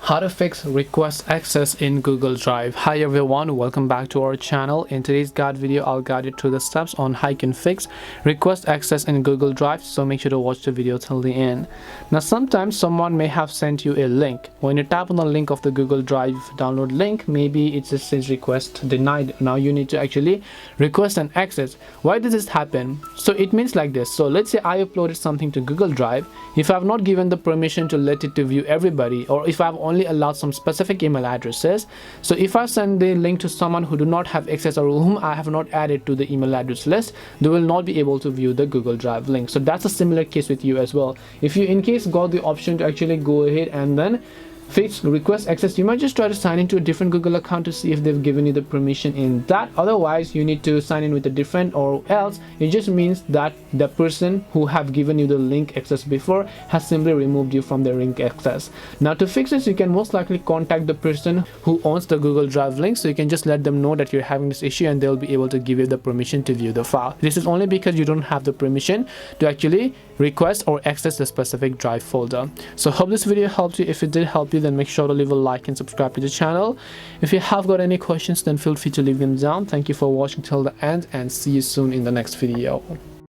How to fix request access in Google Drive. Hi everyone, welcome back to our channel. In today's guide video, I'll guide you through the steps on how you can fix request access in Google Drive, so make sure to watch the video till the end. Now sometimes someone may have sent you a link. When you tap on the link of the Google Drive download link, maybe it just says request denied. Now you need to actually request an access. Why does this happen? So it means like this. So let's say I uploaded something to Google Drive. If I have not given the permission to let it to view everybody, or if I have only allowed some specific email addresses, so if I send the link to someone who do not have access or whom I have not added to the email address list, they will not be able to view the Google Drive link. So that's a similar case with you as well. If you in case got the option to actually go ahead and then fix request access, you might just try to sign into a different Google account to see if they've given you the permission in that. Otherwise you need to sign in with a different, or else it just means that the person who have given you the link access before has simply removed you from the link access. Now to fix this, you can most likely contact the person who owns the Google Drive link, so you can just let them know that you're having this issue and they'll be able to give you the permission to view the file. This is only because you don't have the permission to actually request or access the specific drive folder. So hope this video helped you. If it did help you, then make sure to leave a like and subscribe to the channel. If you have got any questions, then feel free to leave them down. Thank you for watching till the end, and see you soon in the next video.